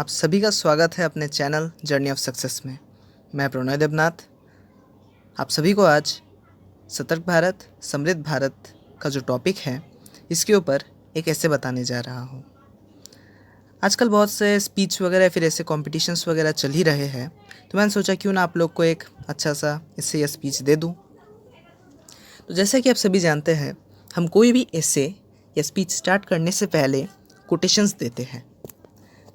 आप सभी का स्वागत है अपने चैनल जर्नी ऑफ सक्सेस में। मैं प्रणय देवनाथ आप सभी को आज सतर्क भारत समृद्ध भारत का जो टॉपिक है इसके ऊपर एक ऐसे बताने जा रहा हूँ। आजकल बहुत से स्पीच वगैरह फिर ऐसे कॉम्पिटिशन्स वगैरह चल ही रहे हैं, तो मैंने सोचा क्यों ना आप लोग को एक अच्छा सा इससे यह स्पीच दे दूँ। तो जैसा कि आप सभी जानते हैं, हम कोई भी ऐसे या स्पीच स्टार्ट करने से पहले कोटेशंस देते हैं।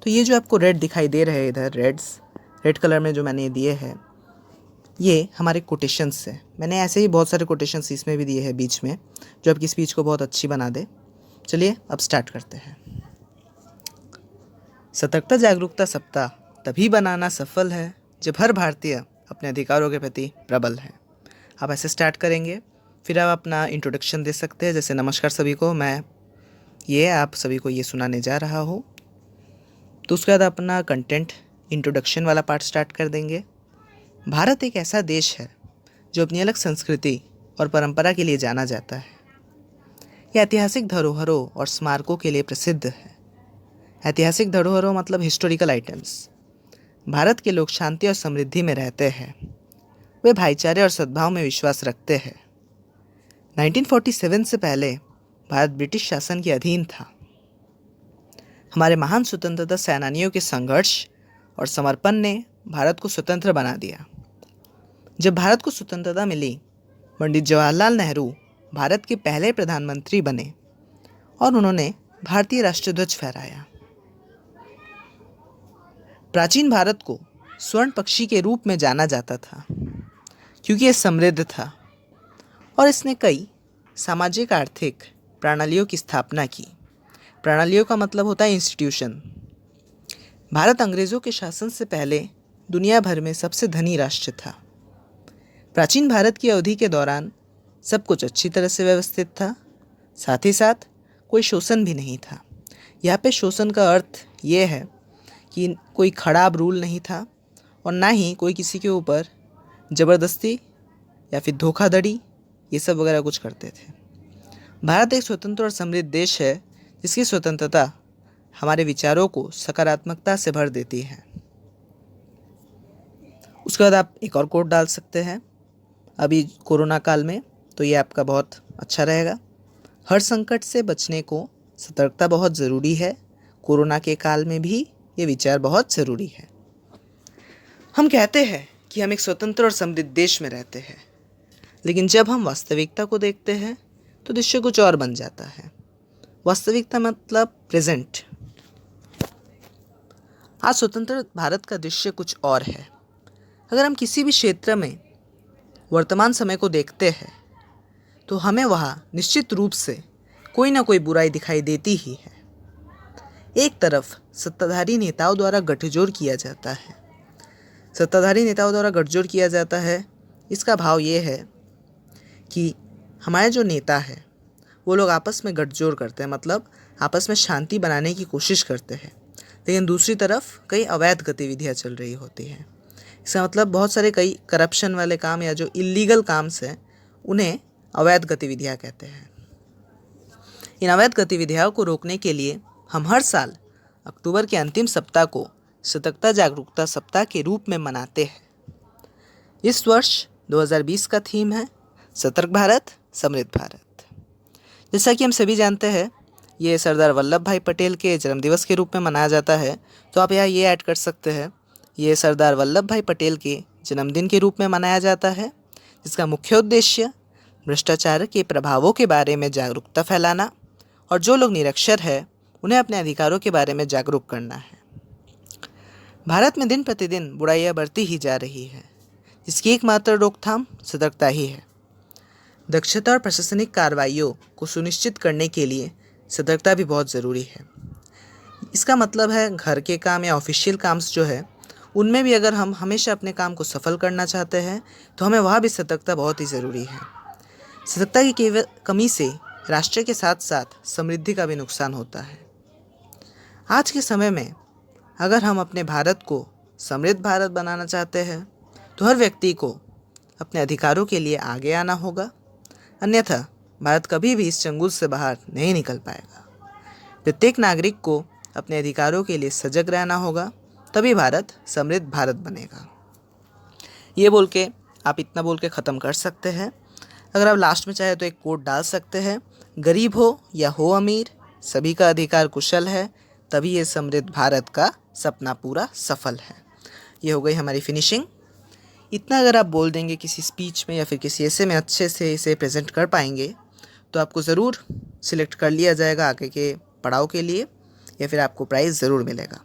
तो ये जो आपको रेड दिखाई दे रहे हैं इधर रेड कलर में जो मैंने दिए हैं, ये हमारे कोटेशंस हैं। मैंने ऐसे ही बहुत सारे कोटेशंस इसमें भी दिए हैं बीच में, जो आपकी स्पीच को बहुत अच्छी बना दे। चलिए अब स्टार्ट करते हैं। सतर्कता जागरूकता सप्ताह तभी बनाना सफल है जब हर भारतीय अपने अधिकारों के प्रति प्रबल है। आप ऐसे स्टार्ट करेंगे, फिर आप अपना इंट्रोडक्शन दे सकते हैं, जैसे नमस्कार सभी को, मैं आप सभी को ये सुनाने जा रहा हूँ। तो उसके बाद अपना कंटेंट इंट्रोडक्शन वाला पार्ट स्टार्ट कर देंगे। भारत एक ऐसा देश है जो अपनी अलग संस्कृति और परंपरा के लिए जाना जाता है। यह ऐतिहासिक धरोहरों और स्मारकों के लिए प्रसिद्ध है। ऐतिहासिक धरोहरों मतलब हिस्टोरिकल आइटम्स। भारत के लोग शांति और समृद्धि में रहते हैं। वे भाईचारे और सद्भाव में विश्वास रखते हैं। 1947 से पहले भारत ब्रिटिश शासन के अधीन था। हमारे महान स्वतंत्रता सेनानियों के संघर्ष और समर्पण ने भारत को स्वतंत्र बना दिया। जब भारत को स्वतंत्रता मिली, पंडित जवाहरलाल नेहरू भारत के पहले प्रधानमंत्री बने और उन्होंने भारतीय राष्ट्रध्वज फहराया। प्राचीन भारत को स्वर्ण पक्षी के रूप में जाना जाता था क्योंकि यह समृद्ध था और इसने कई सामाजिक आर्थिक प्रणालियों की स्थापना की। प्रणालियों का मतलब होता है इंस्टीट्यूशन। भारत अंग्रेज़ों के शासन से पहले दुनिया भर में सबसे धनी राष्ट्र था। प्राचीन भारत की अवधि के दौरान सब कुछ अच्छी तरह से व्यवस्थित था, साथ ही साथ कोई शोषण भी नहीं था। यहाँ पे शोषण का अर्थ ये है कि कोई खराब रूल नहीं था और ना ही कोई किसी के ऊपर ज़बरदस्ती या फिर धोखाधड़ी ये सब वगैरह कुछ करते थे। भारत एक स्वतंत्र और समृद्ध देश है जिसकी स्वतंत्रता हमारे विचारों को सकारात्मकता से भर देती है। उसके बाद आप एक और कोट डाल सकते हैं अभी कोरोना काल में, तो ये आपका बहुत अच्छा रहेगा। हर संकट से बचने को सतर्कता बहुत ज़रूरी है। कोरोना के काल में भी ये विचार बहुत ज़रूरी है। हम कहते हैं कि हम एक स्वतंत्र और समृद्ध देश में रहते हैं, लेकिन जब हम वास्तविकता को देखते हैं तो दृश्य कुछ और बन जाता है। वास्तविकता मतलब प्रेजेंट। आज स्वतंत्र भारत का दृश्य कुछ और है। अगर हम किसी भी क्षेत्र में वर्तमान समय को देखते हैं तो हमें वहाँ निश्चित रूप से कोई ना कोई बुराई दिखाई देती ही है। एक तरफ सत्ताधारी नेताओं द्वारा गठजोड़ किया जाता है। सत्ताधारी नेताओं द्वारा गठजोड़ किया जाता है, इसका भाव ये है कि हमारे जो नेता है वो लोग आपस में गठजोड़ करते हैं, मतलब आपस में शांति बनाने की कोशिश करते हैं, लेकिन दूसरी तरफ कई अवैध गतिविधियां चल रही होती हैं। इसका मतलब बहुत सारे कई करप्शन वाले काम या जो इलीगल काम्स हैं उन्हें अवैध गतिविधियां कहते हैं। इन अवैध गतिविधियों को रोकने के लिए हम हर साल अक्टूबर के अंतिम सप्ताह को सतर्कता जागरूकता सप्ताह के रूप में मनाते हैं। इस वर्ष 2020 का थीम है सतर्क भारत समृद्ध भारत। जैसा कि हम सभी जानते हैं, ये सरदार वल्लभ भाई पटेल के जन्मदिवस के रूप में मनाया जाता है, तो आप यहाँ ये ऐड कर सकते हैं, ये सरदार वल्लभ भाई पटेल के जन्मदिन के रूप में मनाया जाता है, जिसका मुख्य उद्देश्य भ्रष्टाचार के प्रभावों के बारे में जागरूकता फैलाना और जो लोग निरक्षर हैं उन्हें अपने अधिकारों के बारे में जागरूक करना है। भारत में दिन प्रतिदिन बुराइयां बढ़ती ही जा रही है, जिसकी एकमात्र रोकथाम सतर्कता ही है। दक्षता और प्रशासनिक कार्रवाइयों को सुनिश्चित करने के लिए सतर्कता भी बहुत ज़रूरी है। इसका मतलब है घर के काम या ऑफिशियल काम्स जो है उनमें भी अगर हम हमेशा अपने काम को सफल करना चाहते हैं तो हमें वहाँ भी सतर्कता बहुत ही ज़रूरी है। सतर्कता की केवल कमी से राष्ट्र के साथ साथ समृद्धि का भी नुकसान होता है। आज के समय में अगर हम अपने भारत को समृद्ध भारत बनाना चाहते हैं तो हर व्यक्ति को अपने अधिकारों के लिए आगे आना होगा, अन्यथा भारत कभी भी इस चंगुल से बाहर नहीं निकल पाएगा। प्रत्येक नागरिक को अपने अधिकारों के लिए सजग रहना होगा, तभी भारत समृद्ध भारत बनेगा। ये बोल के आप इतना बोल के ख़त्म कर सकते हैं। अगर आप लास्ट में चाहे तो एक कोट डाल सकते हैं, गरीब हो या हो अमीर, सभी का अधिकार कुशल है, तभी ये समृद्ध भारत का सपना पूरा सफल है। ये हो गई हमारी फिनिशिंग। इतना अगर आप बोल देंगे किसी स्पीच में या फिर किसी ऐसे में अच्छे से इसे प्रेजेंट कर पाएंगे तो आपको ज़रूर सिलेक्ट कर लिया जाएगा आगे के पड़ाव के लिए, या फिर आपको प्राइज़ ज़रूर मिलेगा।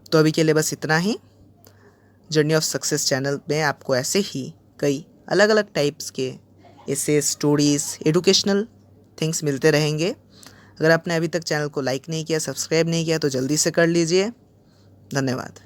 तो अभी के लिए बस इतना ही। जर्नी ऑफ सक्सेस चैनल में आपको ऐसे ही कई अलग अलग टाइप्स के ऐसे स्टोरीज़, एडुकेशनल थिंग्स मिलते रहेंगे। अगर आपने अभी तक चैनल को लाइक नहीं किया, सब्सक्राइब नहीं किया तो जल्दी से कर लीजिए। धन्यवाद।